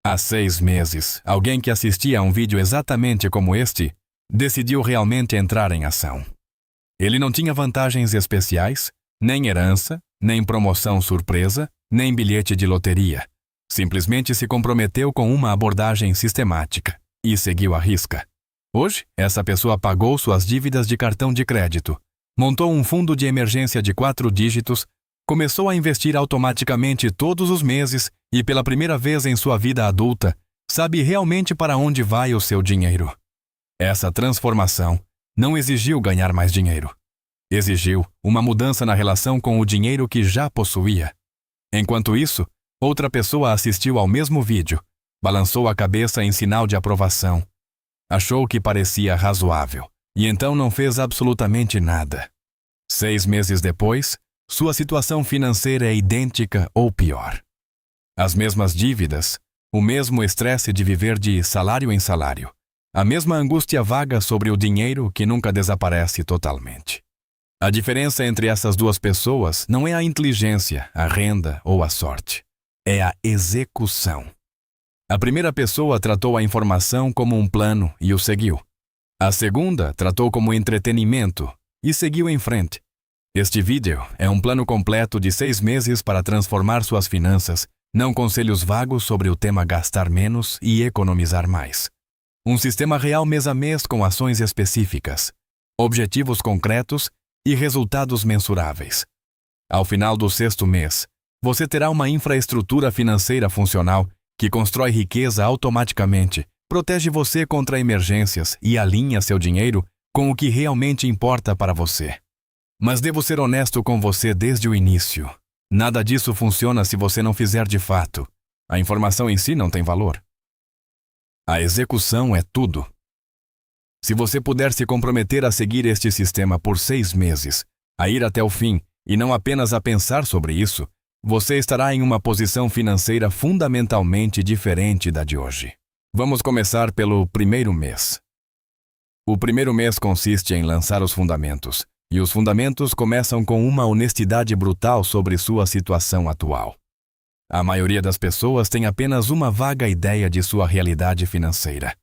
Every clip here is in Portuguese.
Há 6 meses, alguém que assistia a um vídeo exatamente como este decidiu realmente entrar em ação. Ele não tinha vantagens especiais, nem herança, nem promoção surpresa, nem bilhete de loteria. Simplesmente se comprometeu com uma abordagem sistemática e seguiu à risca. Hoje, essa pessoa pagou suas dívidas de cartão de crédito, montou um fundo de emergência de 4 dígitos, começou a investir automaticamente todos os meses e, pela primeira vez em sua vida adulta, sabe realmente para onde vai o seu dinheiro. Essa transformação não exigiu ganhar mais dinheiro. Exigiu uma mudança na relação com o dinheiro que já possuía. Enquanto isso, outra pessoa assistiu ao mesmo vídeo, balançou a cabeça em sinal de aprovação, achou que parecia razoável e então não fez absolutamente nada. 6 meses depois, sua situação financeira é idêntica ou pior. As mesmas dívidas, o mesmo estresse de viver de salário em salário, a mesma angústia vaga sobre o dinheiro que nunca desaparece totalmente. A diferença entre essas duas pessoas não é a inteligência, a renda ou a sorte. É a execução. A primeira pessoa tratou a informação como um plano e o seguiu. A segunda tratou como entretenimento e seguiu em frente. Este vídeo é um plano completo de 6 meses para transformar suas finanças, não conselhos vagos sobre o tema gastar menos e economizar mais. Um sistema real mês a mês com ações específicas, objetivos concretos e resultados mensuráveis. Ao final do 6º mês, você terá uma infraestrutura financeira funcional que constrói riqueza automaticamente, protege você contra emergências e alinha seu dinheiro com o que realmente importa para você. Mas devo ser honesto com você desde o início. Nada disso funciona se você não fizer de fato. A informação em si não tem valor. A execução é tudo. Se você puder se comprometer a seguir este sistema por 6 meses, a ir até o fim e não apenas a pensar sobre isso, você estará em uma posição financeira fundamentalmente diferente da de hoje. Vamos começar pelo primeiro mês. O primeiro mês consiste em lançar os fundamentos, e os fundamentos começam com uma honestidade brutal sobre sua situação atual. A maioria das pessoas tem apenas uma vaga ideia de sua realidade financeira.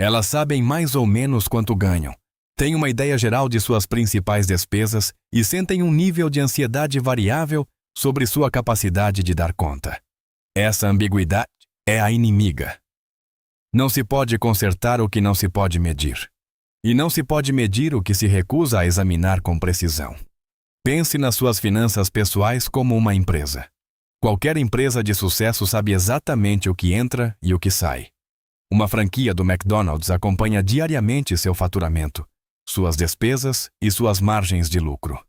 Elas sabem mais ou menos quanto ganham, têm uma ideia geral de suas principais despesas e sentem um nível de ansiedade variável sobre sua capacidade de dar conta. Essa ambiguidade é a inimiga. Não se pode consertar o que não se pode medir. E não se pode medir o que se recusa a examinar com precisão. Pense nas suas finanças pessoais como uma empresa. Qualquer empresa de sucesso sabe exatamente o que entra e o que sai. Uma franquia do McDonald's acompanha diariamente seu faturamento, suas despesas e suas margens de lucro.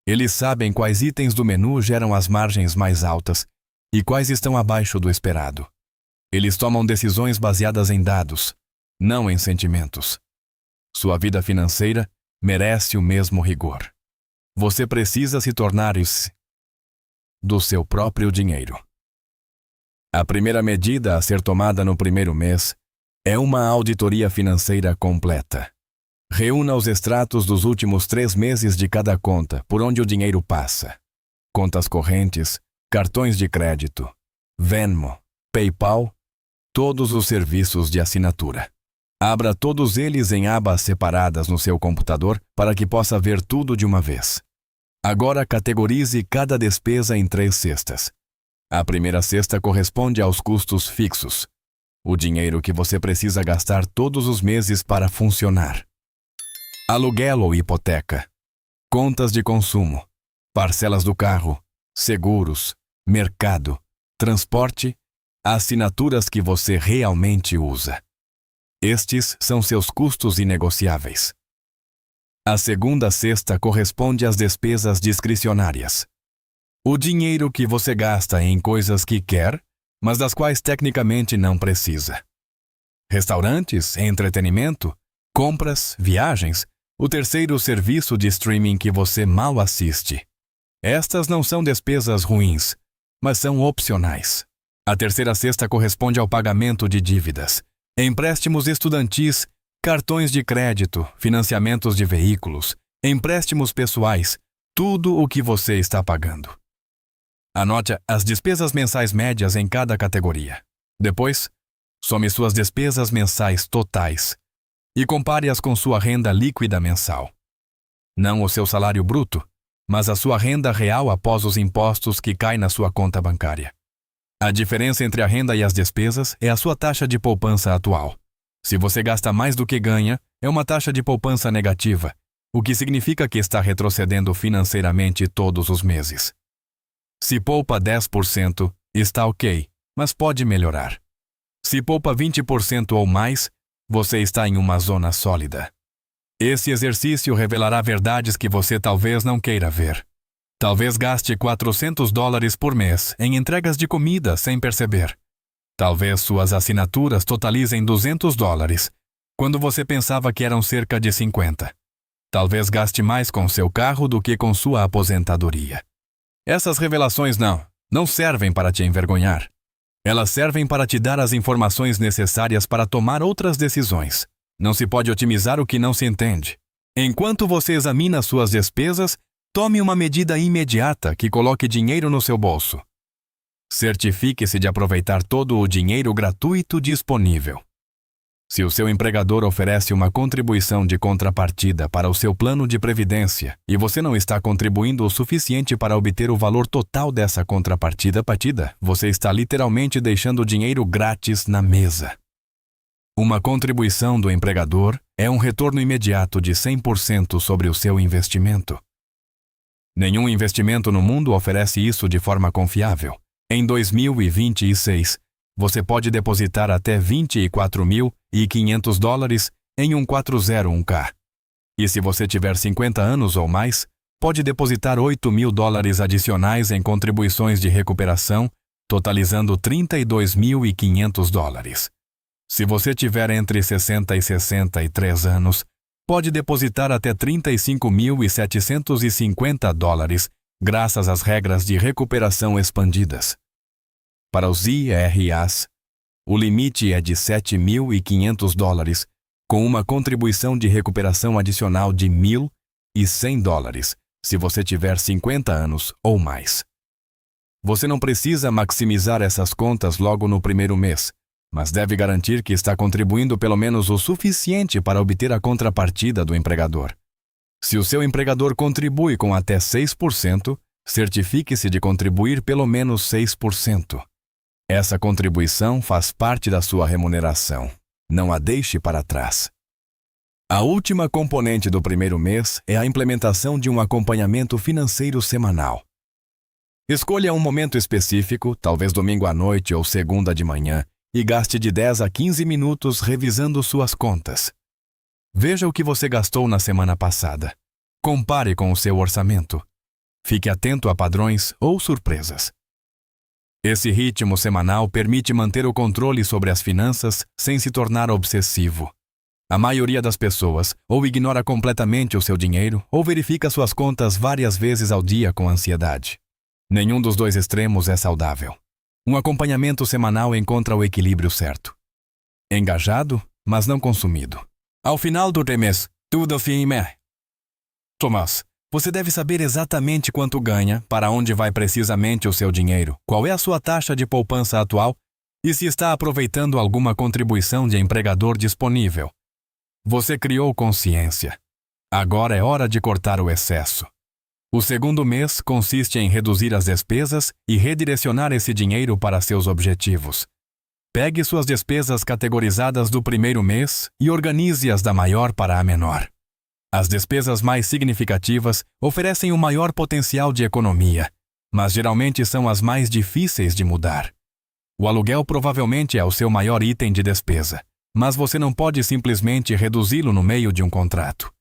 Eles sabem quais itens do menu geram as margens mais altas e quais estão abaixo do esperado. Eles tomam decisões baseadas em dados, não em sentimentos. Sua vida financeira merece o mesmo rigor. Você precisa se tornar isso do seu próprio dinheiro. A primeira medida a ser tomada no primeiro mês é uma auditoria financeira completa. Reúna os extratos dos últimos 3 meses de cada conta por onde o dinheiro passa. Contas correntes, cartões de crédito, Venmo, PayPal, todos os serviços de assinatura. Abra todos eles em abas separadas no seu computador para que possa ver tudo de uma vez. Agora categorize cada despesa em 3 cestas. A primeira cesta corresponde aos custos fixos, o dinheiro que você precisa gastar todos os meses para funcionar. Aluguel ou hipoteca, contas de consumo, parcelas do carro, seguros, mercado, transporte, assinaturas que você realmente usa. Estes são seus custos inegociáveis. A segunda cesta corresponde às despesas discricionárias. O dinheiro que você gasta em coisas que quer, mas das quais tecnicamente não precisa. Restaurantes, entretenimento, compras, viagens, o terceiro serviço de streaming que você mal assiste. Estas não são despesas ruins, mas são opcionais. A terceira cesta corresponde ao pagamento de dívidas, empréstimos estudantis, cartões de crédito, financiamentos de veículos, empréstimos pessoais, tudo o que você está pagando. Anote as despesas mensais médias em cada categoria. Depois, Some suas despesas mensais totais e compare-as com sua renda líquida mensal. Não o seu salário bruto, mas a sua renda real após os impostos que cai na sua conta bancária. A diferença entre a renda e as despesas é a sua taxa de poupança atual. Se você gasta mais do que ganha, é uma taxa de poupança negativa, o que significa que está retrocedendo financeiramente todos os meses. Se poupa 10%, está ok, mas pode melhorar. Se poupa 20% ou mais, você está em uma zona sólida. Esse exercício revelará verdades que você talvez não queira ver. Talvez gaste $400 por mês em entregas de comida sem perceber. Talvez suas assinaturas totalizem $200, quando você pensava que eram cerca de 50. Talvez gaste mais com seu carro do que com sua aposentadoria. Essas revelações não servem para te envergonhar. Elas servem para te dar as informações necessárias para tomar outras decisões. Não se pode otimizar o que não se entende. Enquanto você examina suas despesas, tome uma medida imediata que coloque dinheiro no seu bolso. Certifique-se de aproveitar todo o dinheiro gratuito disponível. Se o seu empregador oferece uma contribuição de contrapartida para o seu plano de previdência e você não está contribuindo o suficiente para obter o valor total dessa contrapartida, você está literalmente deixando o dinheiro grátis na mesa. Uma contribuição do empregador é um retorno imediato de 100% sobre o seu investimento. Nenhum investimento no mundo oferece isso de forma confiável. Em 2026, você pode depositar até $24.500 em um 401k. E se você tiver 50 anos ou mais, pode depositar $8.000 adicionais em contribuições de recuperação, totalizando $32.500. Se você tiver entre 60 e 63 anos, pode depositar até $35.750, graças às regras de recuperação expandidas. Para os IRAs, o limite é de $7.500, com uma contribuição de recuperação adicional de $1.100, se você tiver 50 anos ou mais. Você não precisa maximizar essas contas logo no primeiro mês, mas deve garantir que está contribuindo pelo menos o suficiente para obter a contrapartida do empregador. Se o seu empregador contribui com até 6%, certifique-se de contribuir pelo menos 6%. Essa contribuição faz parte da sua remuneração. Não a deixe para trás. A última componente do primeiro mês é a implementação de um acompanhamento financeiro semanal. Escolha um momento específico, talvez domingo à noite ou segunda de manhã, e gaste de 10 a 15 minutos revisando suas contas. Veja o que você gastou na semana passada. Compare com o seu orçamento. Fique atento a padrões ou surpresas. Esse ritmo semanal permite manter o controle sobre as finanças sem se tornar obsessivo. A maioria das pessoas ou ignora completamente o seu dinheiro ou verifica suas contas várias vezes ao dia com ansiedade. Nenhum dos dois extremos é saudável. Um acompanhamento semanal encontra o equilíbrio certo. Engajado, mas não consumido. Ao final do mês, tudo firme. Tomás, você deve saber exatamente quanto ganha, para onde vai precisamente o seu dinheiro, qual é a sua taxa de poupança atual e se está aproveitando alguma contribuição de empregador disponível. Você criou consciência. Agora é hora de cortar o excesso. O segundo mês consiste em reduzir as despesas e redirecionar esse dinheiro para seus objetivos. Pegue suas despesas categorizadas do primeiro mês e organize-as da maior para a menor. As despesas mais significativas oferecem o maior potencial de economia, mas geralmente são as mais difíceis de mudar. O aluguel provavelmente é o seu maior item de despesa, mas você não pode simplesmente reduzi-lo no meio de um contrato.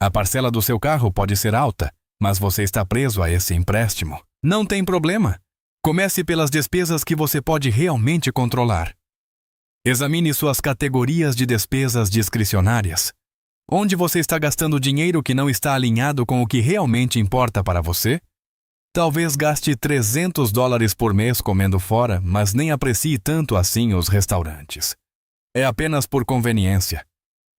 A parcela do seu carro pode ser alta, mas você está preso a esse empréstimo. Não tem problema. Comece pelas despesas que você pode realmente controlar. Examine suas categorias de despesas discricionárias. Onde você está gastando dinheiro que não está alinhado com o que realmente importa para você? Talvez gaste $300 por mês comendo fora, mas nem aprecie tanto assim os restaurantes. É apenas por conveniência.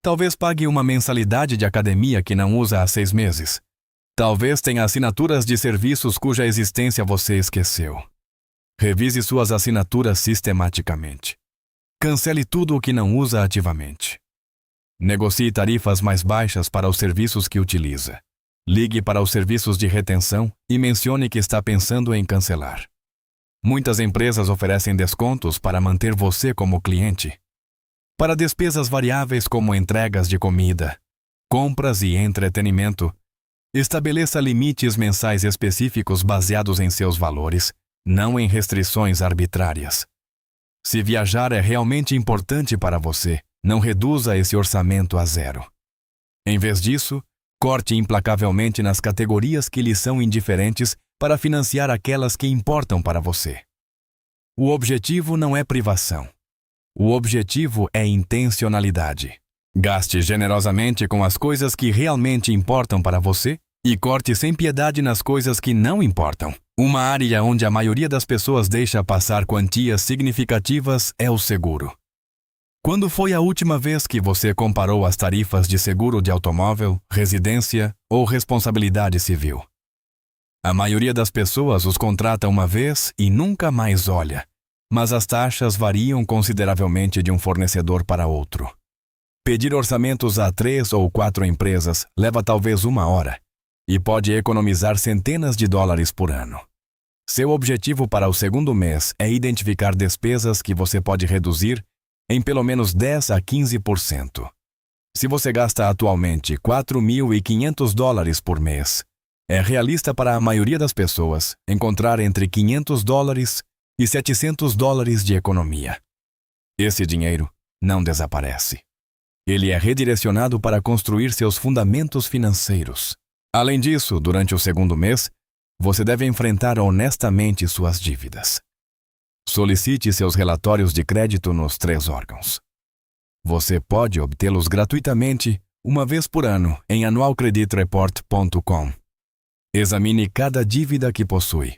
Talvez pague uma mensalidade de academia que não usa há 6 meses. Talvez tenha assinaturas de serviços cuja existência você esqueceu. Revise suas assinaturas sistematicamente. Cancele tudo o que não usa ativamente. Negocie tarifas mais baixas para os serviços que utiliza. Ligue para os serviços de retenção e mencione que está pensando em cancelar. Muitas empresas oferecem descontos para manter você como cliente. Para despesas variáveis como entregas de comida, compras e entretenimento, estabeleça limites mensais específicos baseados em seus valores, não em restrições arbitrárias. Se viajar é realmente importante para você, não reduza esse orçamento a zero. Em vez disso, corte implacavelmente nas categorias que lhe são indiferentes para financiar aquelas que importam para você. O objetivo não é privação. O objetivo é intencionalidade. Gaste generosamente com as coisas que realmente importam para você e corte sem piedade nas coisas que não importam. Uma área onde a maioria das pessoas deixa passar quantias significativas é o seguro. Quando foi a última vez que você comparou as tarifas de seguro de automóvel, residência ou responsabilidade civil? A maioria das pessoas os contrata uma vez e nunca mais olha, mas as taxas variam consideravelmente de um fornecedor para outro. Pedir orçamentos a 3 ou 4 empresas leva talvez 1 hora e pode economizar centenas de dólares por ano. Seu objetivo para o segundo mês é identificar despesas que você pode reduzir em pelo menos 10 a 15%. Se você gasta atualmente $4.500 por mês, é realista para a maioria das pessoas encontrar entre $500 e $700 de economia. Esse dinheiro não desaparece. Ele é redirecionado para construir seus fundamentos financeiros. Além disso, durante o segundo mês, você deve enfrentar honestamente suas dívidas. Solicite seus relatórios de crédito nos 3 órgãos. Você pode obtê-los gratuitamente uma vez por ano em annualcreditreport.com. Examine cada dívida que possui: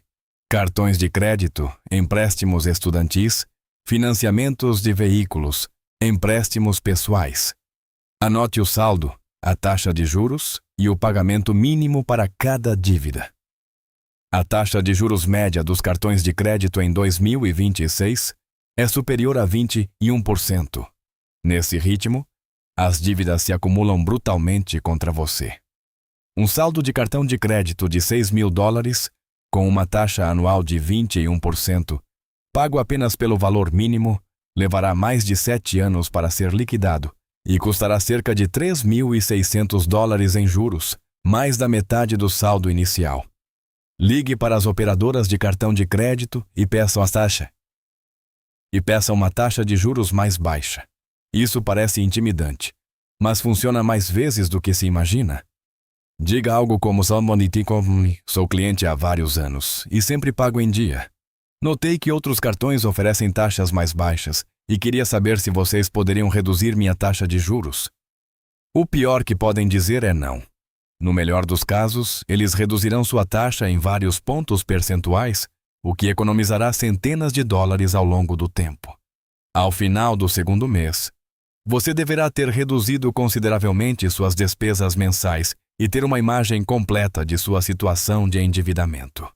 cartões de crédito, empréstimos estudantis, financiamentos de veículos, empréstimos pessoais. Anote o saldo, a taxa de juros e o pagamento mínimo para cada dívida. A taxa de juros média dos cartões de crédito em 2026 é superior a 21%. Nesse ritmo, as dívidas se acumulam brutalmente contra você. Um saldo de cartão de crédito de $6.000, com uma taxa anual de 21%, pago apenas pelo valor mínimo, levará mais de 7 anos para ser liquidado e custará cerca de $3.600 em juros, mais da metade do saldo inicial. Ligue para as operadoras de cartão de crédito e peça uma taxa de juros mais baixa. Isso parece intimidante, mas funciona mais vezes do que se imagina. Diga algo como: sou cliente há vários anos e sempre pago em dia. Notei que outros cartões oferecem taxas mais baixas e queria saber se vocês poderiam reduzir minha taxa de juros. O pior que podem dizer é não. No melhor dos casos, eles reduzirão sua taxa em vários pontos percentuais, o que economizará centenas de dólares ao longo do tempo. Ao final do segundo mês, você deverá ter reduzido consideravelmente suas despesas mensais e ter uma imagem completa de sua situação de endividamento.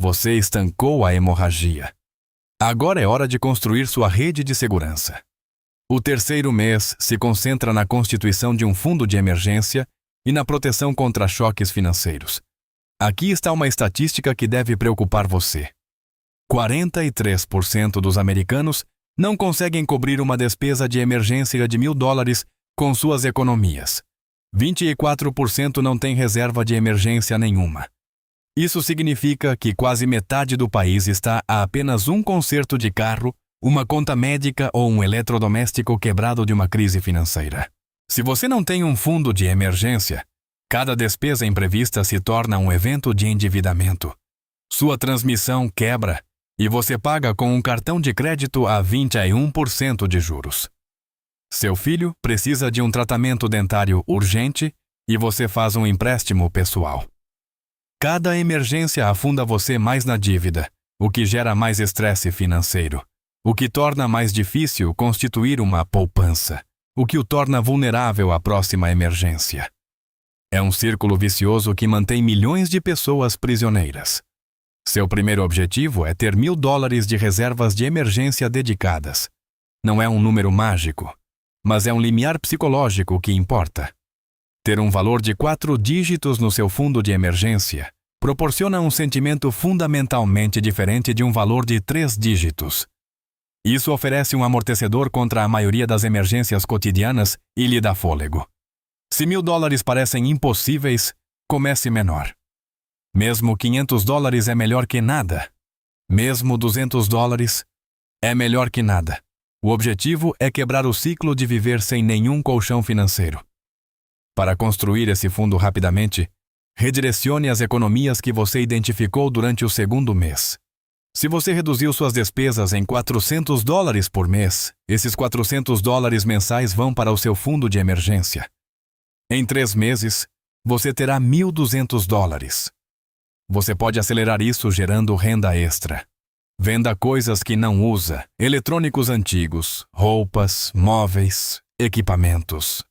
Você estancou a hemorragia. Agora é hora de construir sua rede de segurança. O terceiro mês se concentra na constituição de um fundo de emergência e na proteção contra choques financeiros. Aqui está uma estatística que deve preocupar você. 43% dos americanos não conseguem cobrir uma despesa de emergência de $1.000 com suas economias. 24% não têm reserva de emergência nenhuma. Isso significa que quase metade do país está a apenas um conserto de carro, uma conta médica ou um eletrodoméstico quebrado de uma crise financeira. Se você não tem um fundo de emergência, cada despesa imprevista se torna um evento de endividamento. Sua transmissão quebra e você paga com um cartão de crédito a 21% de juros. Seu filho precisa de um tratamento dentário urgente e você faz um empréstimo pessoal. Cada emergência afunda você mais na dívida, o que gera mais estresse financeiro, o que torna mais difícil constituir uma poupança, o que o torna vulnerável à próxima emergência. É um círculo vicioso que mantém milhões de pessoas prisioneiras. Seu primeiro objetivo é ter $1.000 de reservas de emergência dedicadas. não é um número mágico, mas é um limiar psicológico que importa. Ter um valor de 4 dígitos no seu fundo de emergência proporciona um sentimento fundamentalmente diferente de um valor de 3 dígitos. Isso oferece um amortecedor contra a maioria das emergências cotidianas e lhe dá fôlego. Se $1.000 parecem impossíveis, comece menor. Mesmo $500 é melhor que nada. Mesmo $200 é melhor que nada. O objetivo é quebrar o ciclo de viver sem nenhum colchão financeiro. Para construir esse fundo rapidamente, redirecione as economias que você identificou durante o segundo mês. Se você reduziu suas despesas em $400 por mês, esses $400 mensais vão para o seu fundo de emergência. Em 3 meses, você terá $1.200. Você pode acelerar isso gerando renda extra. Venda coisas que não usa, eletrônicos antigos, roupas, móveis, equipamentos.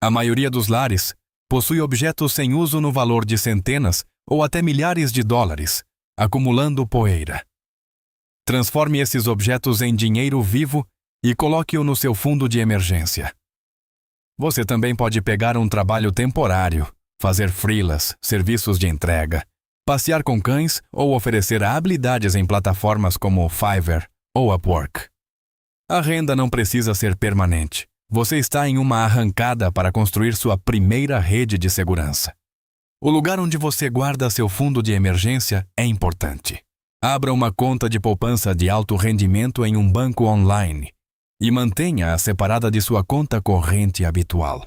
A maioria dos lares possui objetos sem uso no valor de centenas ou até milhares de dólares, acumulando poeira. Transforme esses objetos em dinheiro vivo e coloque-o no seu fundo de emergência. Você também pode pegar um trabalho temporário, fazer freelas, serviços de entrega, passear com cães ou oferecer habilidades em plataformas como Fiverr ou Upwork. A renda não precisa ser permanente. Você está em uma arrancada para construir sua primeira rede de segurança. O lugar onde você guarda seu fundo de emergência é importante. Abra uma conta de poupança de alto rendimento em um banco online e mantenha-a separada de sua conta corrente habitual.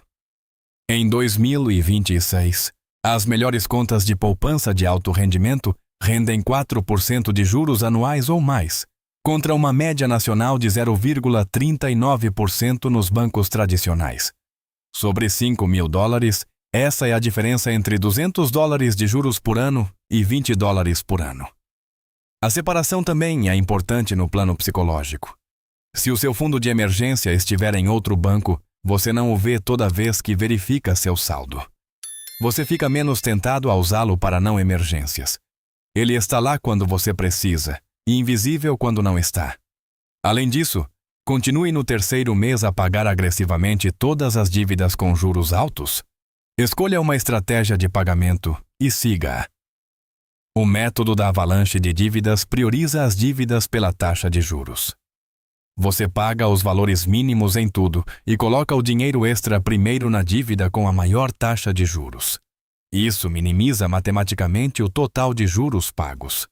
Em 2026, as melhores contas de poupança de alto rendimento rendem 4% de juros anuais ou mais, contra uma média nacional de 0,39% nos bancos tradicionais. Sobre $5.000, essa é a diferença entre $200 de juros por ano e $20 por ano. A separação também é importante no plano psicológico. Se o seu fundo de emergência estiver em outro banco, você não o vê toda vez que verifica seu saldo. Você fica menos tentado a usá-lo para não emergências. Ele está lá quando você precisa e invisível quando não está. Além disso, continue no 3º mês a pagar agressivamente todas as dívidas com juros altos. Escolha uma estratégia de pagamento e siga-a. O método da avalanche de dívidas prioriza as dívidas pela taxa de juros. Você paga os valores mínimos em tudo e coloca o dinheiro extra primeiro na dívida com a maior taxa de juros. Isso minimiza matematicamente o total de juros pagos.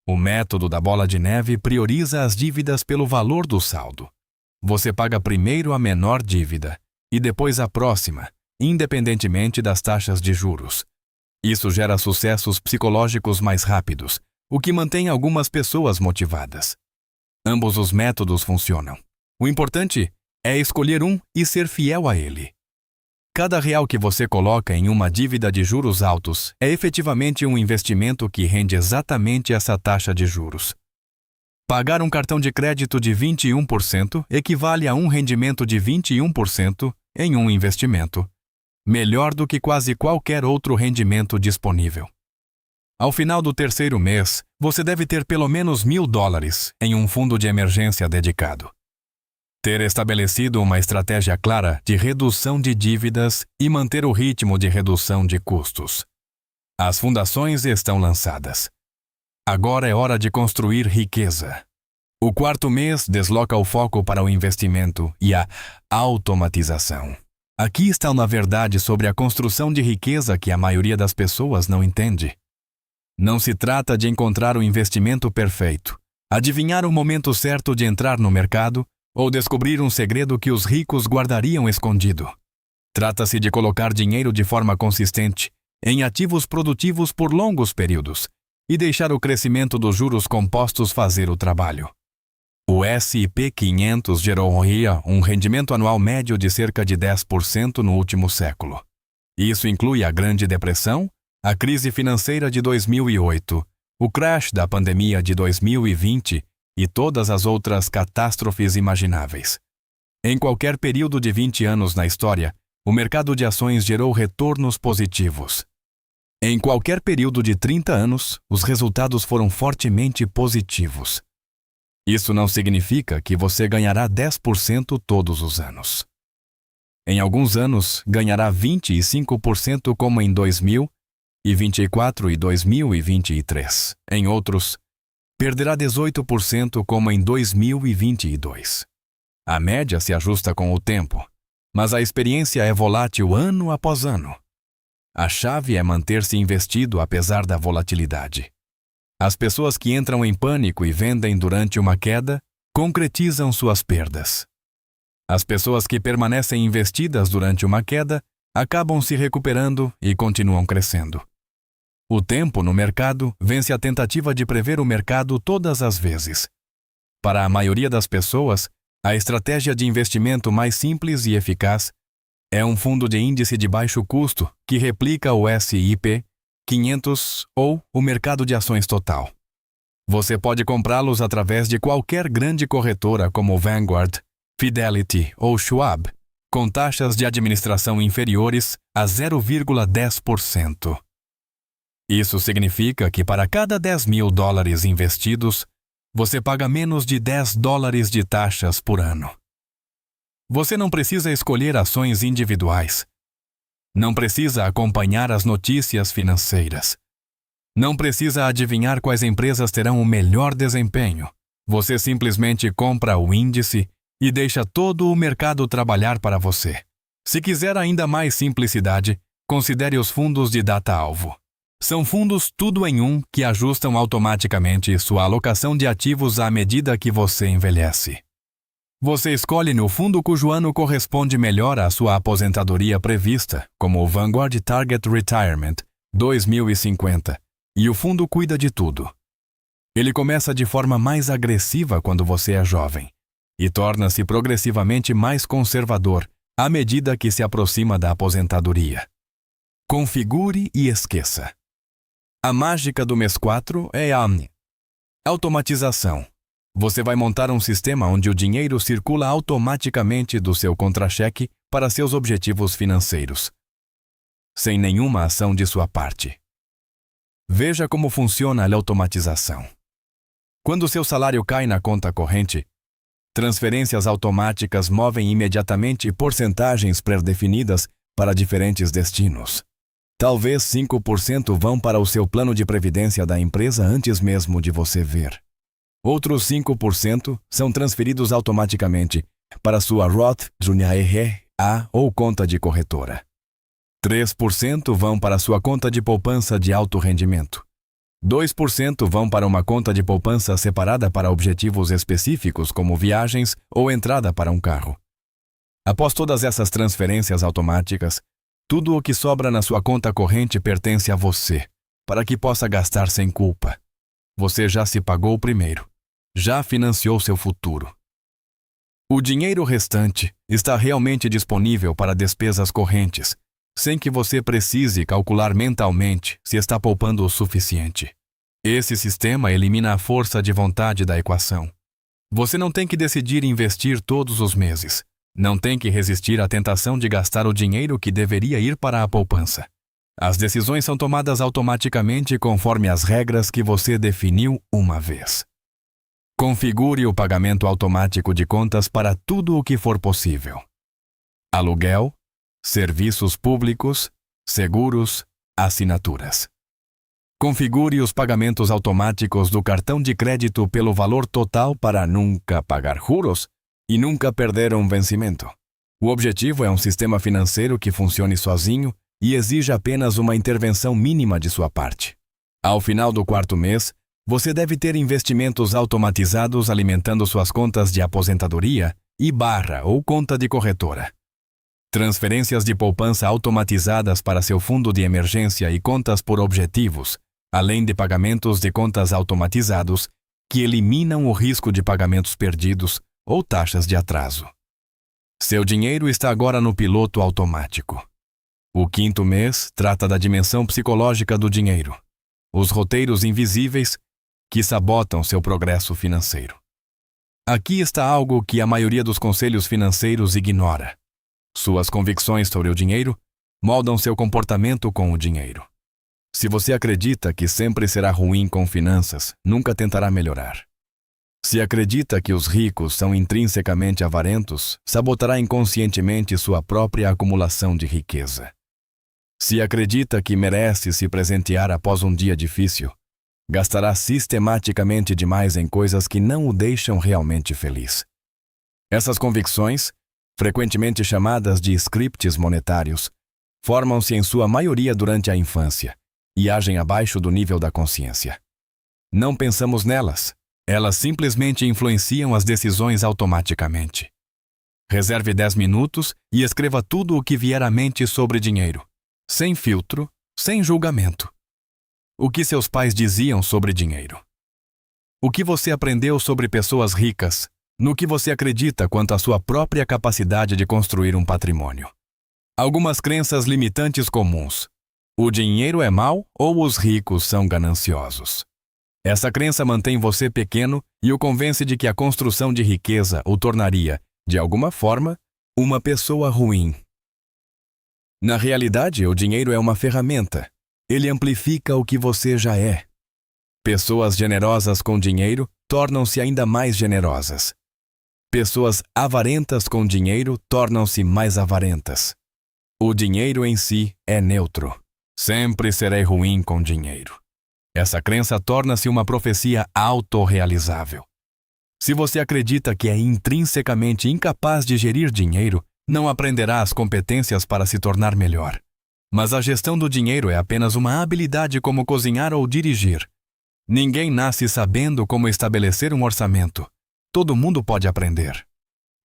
O método da bola de neve prioriza as dívidas pelo valor do saldo. Você paga primeiro a menor dívida e depois a próxima, independentemente das taxas de juros. Isso gera sucessos psicológicos mais rápidos, o que mantém algumas pessoas motivadas. Ambos os métodos funcionam. O importante é escolher um e ser fiel a ele. Cada real que você coloca em uma dívida de juros altos é efetivamente um investimento que rende exatamente essa taxa de juros. Pagar um cartão de crédito de 21% equivale a um rendimento de 21% em um investimento, melhor do que quase qualquer outro rendimento disponível. Ao final do 3º mês, você deve ter pelo menos $1.000 em um fundo de emergência dedicado. Ter estabelecido uma estratégia clara de redução de dívidas e manter o ritmo de redução de custos. As fundações estão lançadas. Agora é hora de construir riqueza. O 4º mês desloca o foco para o investimento e a automatização. Aqui está uma verdade sobre a construção de riqueza que a maioria das pessoas não entende. Não se trata de encontrar o investimento perfeito, adivinhar o momento certo de entrar no mercado ou descobrir um segredo que os ricos guardariam escondido. Trata-se de colocar dinheiro de forma consistente em ativos produtivos por longos períodos e deixar o crescimento dos juros compostos fazer o trabalho. O S&P 500 gerou um rendimento anual médio de cerca de 10% no último século. Isso inclui a Grande Depressão, a crise financeira de 2008, o crash da pandemia de 2020 e todas as outras catástrofes imagináveis. Em qualquer período de 20 anos na história, o mercado de ações gerou retornos positivos. Em qualquer período de 30 anos, os resultados foram fortemente positivos. Isso não significa que você ganhará 10% todos os anos. Em alguns anos, ganhará 25% como em 2024 e 2023. Em outros, perderá 18% como em 2022. A média se ajusta com o tempo, mas a experiência é volátil ano após ano. A chave é manter-se investido apesar da volatilidade. As pessoas que entram em pânico e vendem durante uma queda concretizam suas perdas. As pessoas que permanecem investidas durante uma queda acabam se recuperando e continuam crescendo. O tempo no mercado vence a tentativa de prever o mercado todas as vezes. Para a maioria das pessoas, a estratégia de investimento mais simples e eficaz é um fundo de índice de baixo custo que replica o S&P 500 ou o mercado de ações total. Você pode comprá-los através de qualquer grande corretora como Vanguard, Fidelity ou Schwab, com taxas de administração inferiores a 0,10%. Isso significa que para cada $10.000 investidos, você paga menos de $10 de taxas por ano. Você não precisa escolher ações individuais. Não precisa acompanhar as notícias financeiras. Não precisa adivinhar quais empresas terão o melhor desempenho. Você simplesmente compra o índice e deixa todo o mercado trabalhar para você. Se quiser ainda mais simplicidade, considere os fundos de data-alvo. São fundos tudo em um que ajustam automaticamente sua alocação de ativos à medida que você envelhece. Você escolhe no fundo cujo ano corresponde melhor à sua aposentadoria prevista, como o Vanguard Target Retirement 2050, e o fundo cuida de tudo. Ele começa de forma mais agressiva quando você é jovem e torna-se progressivamente mais conservador à medida que se aproxima da aposentadoria. Configure e esqueça. A mágica do mês 4 é a automatização. Você vai montar um sistema onde o dinheiro circula automaticamente do seu contra-cheque para seus objetivos financeiros, sem nenhuma ação de sua parte. Veja como funciona a automatização. Quando seu salário cai na conta corrente, transferências automáticas movem imediatamente porcentagens pré-definidas para diferentes destinos. Talvez 5% vão para o seu plano de previdência da empresa antes mesmo de você ver. Outros 5% são transferidos automaticamente para sua Roth IRA ou conta de corretora. 3% vão para sua conta de poupança de alto rendimento. 2% vão para uma conta de poupança separada para objetivos específicos como viagens ou entrada para um carro. Após todas essas transferências automáticas, tudo o que sobra na sua conta corrente pertence a você, para que possa gastar sem culpa. Você já se pagou primeiro. Já financiou seu futuro. O dinheiro restante está realmente disponível para despesas correntes, sem que você precise calcular mentalmente se está poupando o suficiente. Esse sistema elimina a força de vontade da equação. Você não tem que decidir investir todos os meses. Não tem que resistir à tentação de gastar o dinheiro que deveria ir para a poupança. As decisões são tomadas automaticamente conforme as regras que você definiu uma vez. Configure o pagamento automático de contas para tudo o que for possível. Aluguel, serviços públicos, seguros, assinaturas. Configure os pagamentos automáticos do cartão de crédito pelo valor total para nunca pagar juros e nunca perder um vencimento. O objetivo é um sistema financeiro que funcione sozinho e exija apenas uma intervenção mínima de sua parte. Ao final do quarto mês, você deve ter investimentos automatizados alimentando suas contas de aposentadoria e ou conta de corretora. Transferências de poupança automatizadas para seu fundo de emergência e contas por objetivos, além de pagamentos de contas automatizados que eliminam o risco de pagamentos perdidos ou taxas de atraso. Seu dinheiro está agora no piloto automático. O quinto mês trata da dimensão psicológica do dinheiro, os roteiros invisíveis que sabotam seu progresso financeiro. Aqui está algo que a maioria dos conselhos financeiros ignora. Suas convicções sobre o dinheiro moldam seu comportamento com o dinheiro. Se você acredita que sempre será ruim com finanças, nunca tentará melhorar. Se acredita que os ricos são intrinsecamente avarentos, sabotará inconscientemente sua própria acumulação de riqueza. Se acredita que merece se presentear após um dia difícil, gastará sistematicamente demais em coisas que não o deixam realmente feliz. Essas convicções, frequentemente chamadas de scripts monetários, formam-se em sua maioria durante a infância e agem abaixo do nível da consciência. Não pensamos nelas, elas simplesmente influenciam as decisões automaticamente. Reserve 10 minutos e escreva tudo o que vier à mente sobre dinheiro, sem filtro, sem julgamento. O que seus pais diziam sobre dinheiro? O que você aprendeu sobre pessoas ricas? No que você acredita quanto à sua própria capacidade de construir um patrimônio? Algumas crenças limitantes comuns. O dinheiro é mau ou os ricos são gananciosos? Essa crença mantém você pequeno e o convence de que a construção de riqueza o tornaria, de alguma forma, uma pessoa ruim. Na realidade, o dinheiro é uma ferramenta. Ele amplifica o que você já é. Pessoas generosas com dinheiro tornam-se ainda mais generosas. Pessoas avarentas com dinheiro tornam-se mais avarentas. O dinheiro em si é neutro. Sempre serei ruim com dinheiro. Essa crença torna-se uma profecia autorrealizável. Se você acredita que é intrinsecamente incapaz de gerir dinheiro, não aprenderá as competências para se tornar melhor. Mas a gestão do dinheiro é apenas uma habilidade como cozinhar ou dirigir. Ninguém nasce sabendo como estabelecer um orçamento. Todo mundo pode aprender.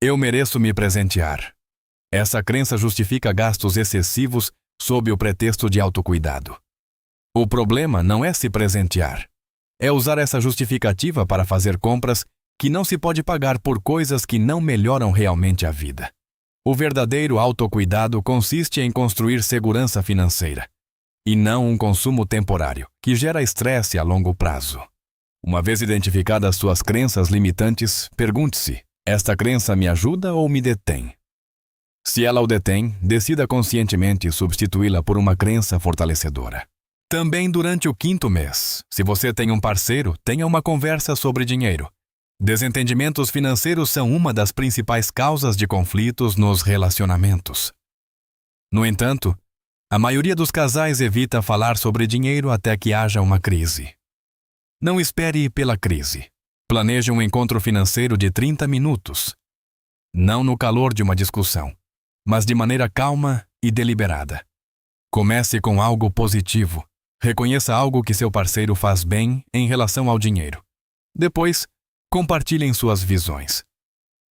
Eu mereço me presentear. Essa crença justifica gastos excessivos sob o pretexto de autocuidado. O problema não é se presentear. É usar essa justificativa para fazer compras que não se pode pagar por coisas que não melhoram realmente a vida. O verdadeiro autocuidado consiste em construir segurança financeira, e não um consumo temporário, que gera estresse a longo prazo. Uma vez identificadas suas crenças limitantes, pergunte-se: esta crença me ajuda ou me detém? Se ela o detém, decida conscientemente substituí-la por uma crença fortalecedora. Também durante o 5º mês, se você tem um parceiro, tenha uma conversa sobre dinheiro. Desentendimentos financeiros são uma das principais causas de conflitos nos relacionamentos. No entanto, a maioria dos casais evita falar sobre dinheiro até que haja uma crise. Não espere pela crise. Planeje um encontro financeiro de 30 minutos. Não no calor de uma discussão, mas de maneira calma e deliberada. Comece com algo positivo. Reconheça algo que seu parceiro faz bem em relação ao dinheiro. Depois, compartilhem suas visões.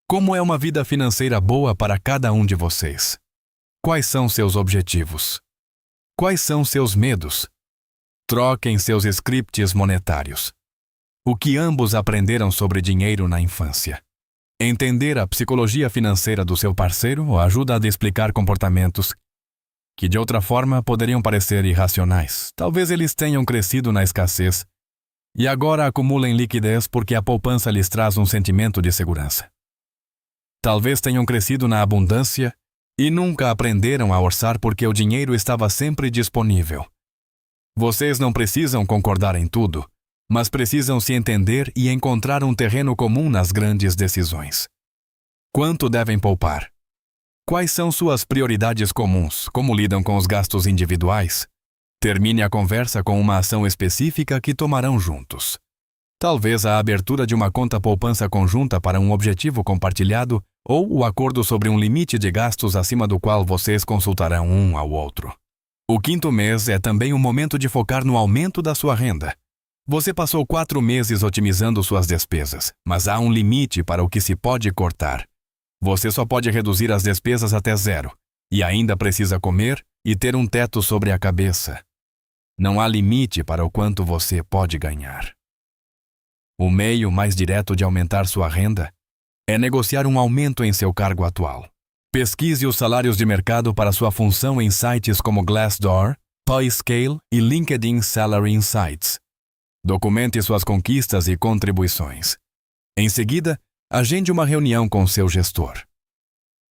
Como é uma vida financeira boa para cada um de vocês? Quais são seus objetivos? Quais são seus medos? Troquem seus scripts monetários. O que ambos aprenderam sobre dinheiro na infância? Entender a psicologia financeira do seu parceiro ajuda a explicar comportamentos que de outra forma poderiam parecer irracionais. Talvez eles tenham crescido na escassez e agora acumulem liquidez porque a poupança lhes traz um sentimento de segurança. Talvez tenham crescido na abundância e nunca aprenderam a orçar porque o dinheiro estava sempre disponível. Vocês não precisam concordar em tudo, mas precisam se entender e encontrar um terreno comum nas grandes decisões. Quanto devem poupar? Quais são suas prioridades comuns? Como lidam com os gastos individuais? Termine a conversa com uma ação específica que tomarão juntos. Talvez a abertura de uma conta poupança conjunta para um objetivo compartilhado ou o acordo sobre um limite de gastos acima do qual vocês consultarão um ao outro. O 5º mês é também um momento de focar no aumento da sua renda. Você passou 4 meses otimizando suas despesas, mas há um limite para o que se pode cortar. Você só pode reduzir as despesas até 0, e ainda precisa comer e ter um teto sobre a cabeça. Não há limite para o quanto você pode ganhar. O meio mais direto de aumentar sua renda é negociar um aumento em seu cargo atual. Pesquise os salários de mercado para sua função em sites como Glassdoor, PayScale e LinkedIn Salary Insights. Documente suas conquistas e contribuições. Em seguida, agende uma reunião com seu gestor.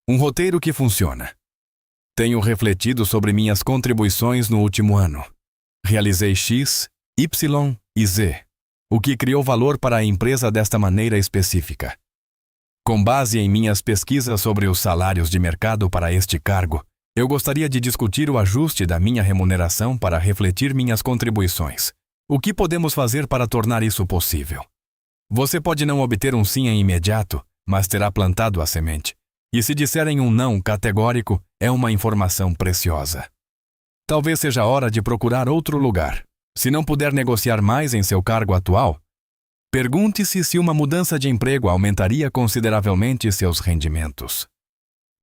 Um roteiro que funciona. Tenho refletido sobre minhas contribuições no último ano. Realizei X, Y e Z. o que criou valor para a empresa desta maneira específica. Com base em minhas pesquisas sobre os salários de mercado para este cargo, eu gostaria de discutir o ajuste da minha remuneração para refletir minhas contribuições. O que podemos fazer para tornar isso possível? Você pode não obter um sim em imediato, mas terá plantado a semente. E se disserem um não categórico, é uma informação preciosa. Talvez seja a hora de procurar outro lugar. Se não puder negociar mais em seu cargo atual, pergunte-se se uma mudança de emprego aumentaria consideravelmente seus rendimentos.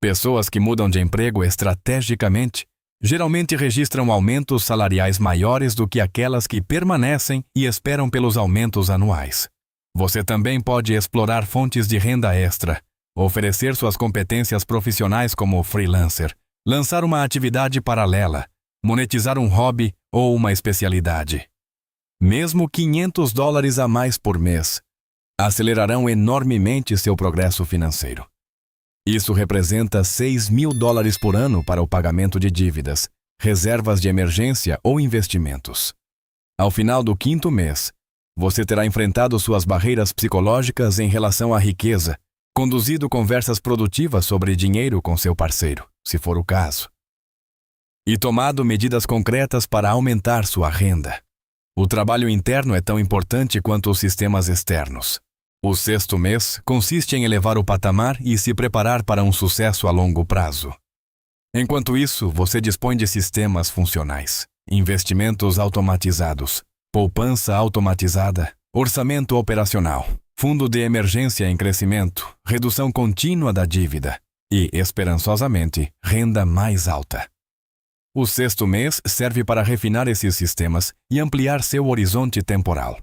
Pessoas que mudam de emprego estrategicamente geralmente registram aumentos salariais maiores do que aquelas que permanecem e esperam pelos aumentos anuais. Você também pode explorar fontes de renda extra, oferecer suas competências profissionais como freelancer, lançar uma atividade paralela, monetizar um hobby ou uma especialidade. Mesmo $500 a mais por mês acelerarão enormemente seu progresso financeiro. Isso representa $6.000 por ano para o pagamento de dívidas, reservas de emergência ou investimentos. Ao final do 5º mês, você terá enfrentado suas barreiras psicológicas em relação à riqueza, conduzido conversas produtivas sobre dinheiro com seu parceiro, se for o caso, e tomado medidas concretas para aumentar sua renda. O trabalho interno é tão importante quanto os sistemas externos. O 6º mês consiste em elevar o patamar e se preparar para um sucesso a longo prazo. Enquanto isso, você dispõe de sistemas funcionais, investimentos automatizados, poupança automatizada, orçamento operacional, fundo de emergência em crescimento, redução contínua da dívida e, esperançosamente, renda mais alta. O 6º mês serve para refinar esses sistemas e ampliar seu horizonte temporal.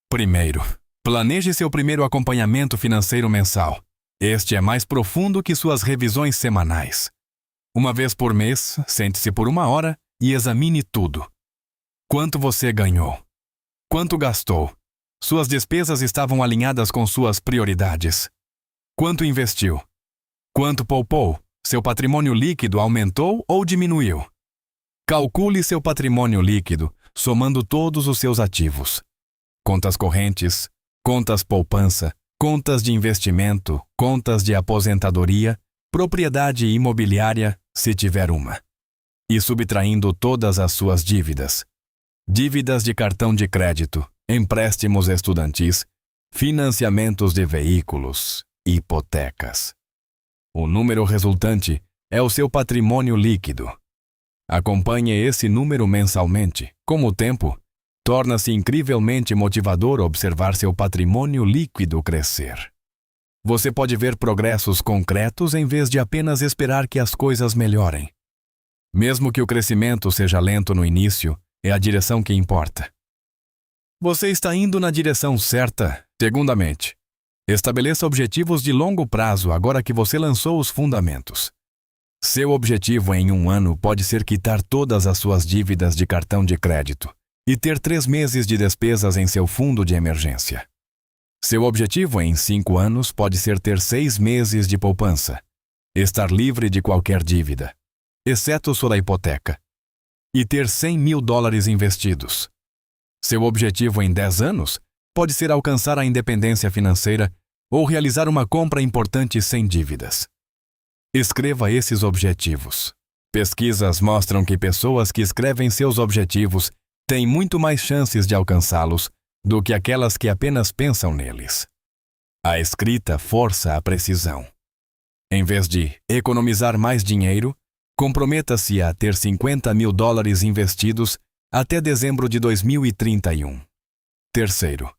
Primeiro, planeje seu primeiro acompanhamento financeiro mensal. Este é mais profundo que suas revisões semanais. Uma vez por mês, sente-se por 1 hora e examine tudo. Quanto você ganhou? Quanto gastou? Suas despesas estavam alinhadas com suas prioridades? Quanto investiu? Quanto poupou? Seu patrimônio líquido aumentou ou diminuiu? Calcule seu patrimônio líquido, somando todos os seus ativos. Contas correntes, contas poupança, contas de investimento, contas de aposentadoria, propriedade imobiliária, se tiver uma. E subtraindo todas as suas dívidas. Dívidas de cartão de crédito, empréstimos estudantis, financiamentos de veículos, hipotecas. O número resultante é o seu patrimônio líquido. Acompanhe esse número mensalmente. Com o tempo, torna-se incrivelmente motivador observar seu patrimônio líquido crescer. Você pode ver progressos concretos em vez de apenas esperar que as coisas melhorem. Mesmo que o crescimento seja lento no início, é a direção que importa. Você está indo na direção certa, segundamente. Estabeleça objetivos de longo prazo agora que você lançou os fundamentos. Seu objetivo em 1 ano pode ser quitar todas as suas dívidas de cartão de crédito e ter 3 meses de despesas em seu fundo de emergência. Seu objetivo em 5 anos pode ser ter 6 meses de poupança, estar livre de qualquer dívida, exceto sua hipoteca, e ter $100.000 investidos. Seu objetivo em 10 anos pode ser alcançar a independência financeira ou realizar uma compra importante sem dívidas. Escreva esses objetivos. Pesquisas mostram que pessoas que escrevem seus objetivos têm muito mais chances de alcançá-los do que aquelas que apenas pensam neles. A escrita força a precisão. Em vez de economizar mais dinheiro, comprometa-se a ter $50.000 investidos até dezembro de 2031. Terceiro,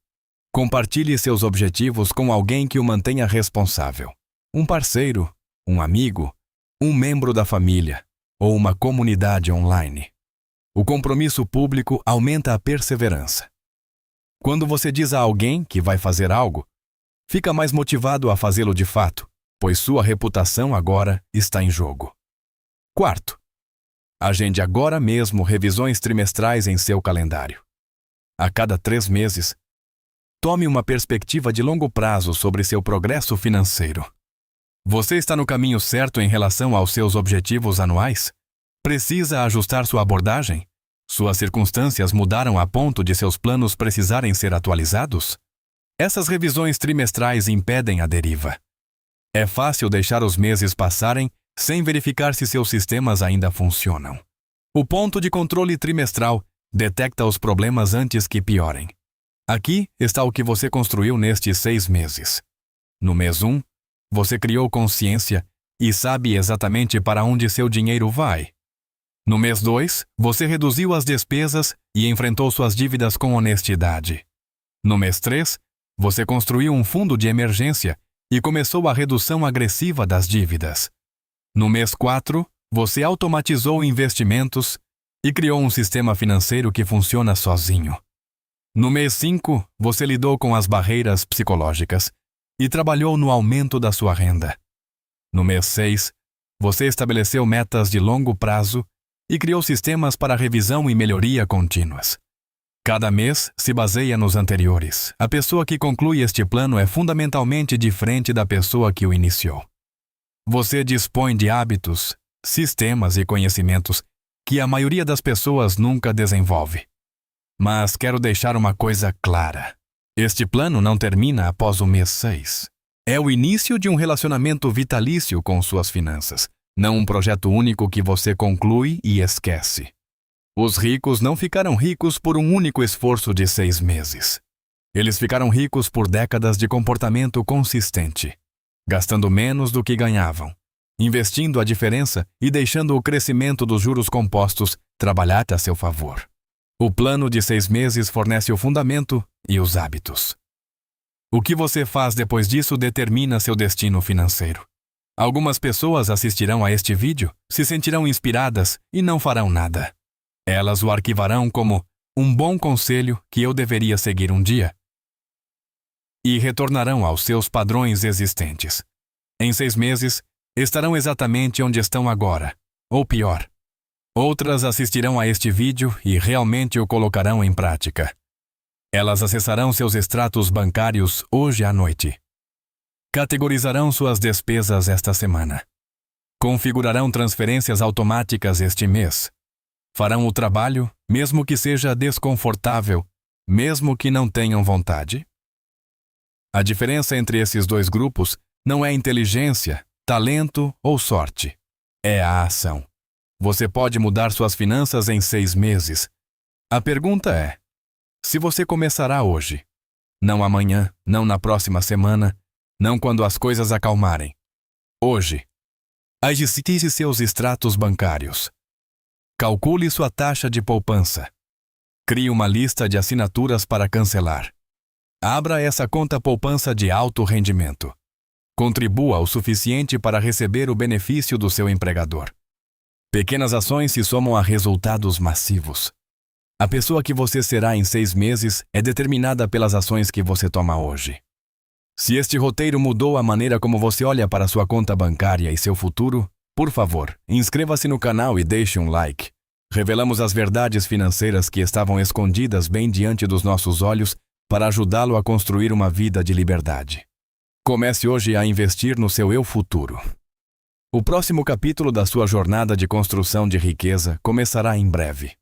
compartilhe seus objetivos com alguém que o mantenha responsável. Um parceiro, um amigo, um membro da família ou uma comunidade online. O compromisso público aumenta a perseverança. Quando você diz a alguém que vai fazer algo, fica mais motivado a fazê-lo de fato, pois sua reputação agora está em jogo. Quarto, agende agora mesmo revisões trimestrais em seu calendário. A cada 3 meses, tome uma perspectiva de longo prazo sobre seu progresso financeiro. Você está no caminho certo em relação aos seus objetivos anuais? Precisa ajustar sua abordagem? Suas circunstâncias mudaram a ponto de seus planos precisarem ser atualizados? Essas revisões trimestrais impedem a deriva. É fácil deixar os meses passarem sem verificar se seus sistemas ainda funcionam. O ponto de controle trimestral detecta os problemas antes que piorem. Aqui está o que você construiu nestes 6 meses. No mês 1, você criou consciência e sabe exatamente para onde seu dinheiro vai. No mês 2, você reduziu as despesas e enfrentou suas dívidas com honestidade. No mês 3, você construiu um fundo de emergência e começou a redução agressiva das dívidas. No mês 4, você automatizou investimentos e criou um sistema financeiro que funciona sozinho. No mês 5, você lidou com as barreiras psicológicas e trabalhou no aumento da sua renda. No mês 6, você estabeleceu metas de longo prazo e criou sistemas para revisão e melhoria contínuas. Cada mês se baseia nos anteriores. A pessoa que conclui este plano é fundamentalmente diferente da pessoa que o iniciou. Você dispõe de hábitos, sistemas e conhecimentos que a maioria das pessoas nunca desenvolve. Mas quero deixar uma coisa clara. Este plano não termina após o mês 6. É o início de um relacionamento vitalício com suas finanças, não um projeto único que você conclui e esquece. Os ricos não ficaram ricos por um único esforço de 6 meses. Eles ficaram ricos por décadas de comportamento consistente, gastando menos do que ganhavam, investindo a diferença e deixando o crescimento dos juros compostos trabalhar a seu favor. O plano de 6 meses fornece o fundamento e os hábitos. O que você faz depois disso determina seu destino financeiro. Algumas pessoas assistirão a este vídeo, se sentirão inspiradas e não farão nada. Elas o arquivarão como um bom conselho que eu deveria seguir um dia e retornarão aos seus padrões existentes. Em 6 meses, estarão exatamente onde estão agora, ou pior. Outras assistirão a este vídeo e realmente o colocarão em prática. Elas acessarão seus extratos bancários hoje à noite. Categorizarão suas despesas esta semana. Configurarão transferências automáticas este mês. Farão o trabalho, mesmo que seja desconfortável, mesmo que não tenham vontade. A diferença entre esses dois grupos não é inteligência, talento ou sorte. É a ação. Você pode mudar suas finanças em 6 meses. A pergunta é: se você começará hoje, não amanhã, não na próxima semana, não quando as coisas acalmarem. Hoje, agite seus extratos bancários. Calcule sua taxa de poupança. Crie uma lista de assinaturas para cancelar. Abra essa conta poupança de alto rendimento. Contribua o suficiente para receber o benefício do seu empregador. Pequenas ações se somam a resultados massivos. A pessoa que você será em 6 meses é determinada pelas ações que você toma hoje. Se este roteiro mudou a maneira como você olha para sua conta bancária e seu futuro, por favor, inscreva-se no canal e deixe um like. Revelamos as verdades financeiras que estavam escondidas bem diante dos nossos olhos para ajudá-lo a construir uma vida de liberdade. Comece hoje a investir no seu eu futuro. O próximo capítulo da sua jornada de construção de riqueza começará em breve.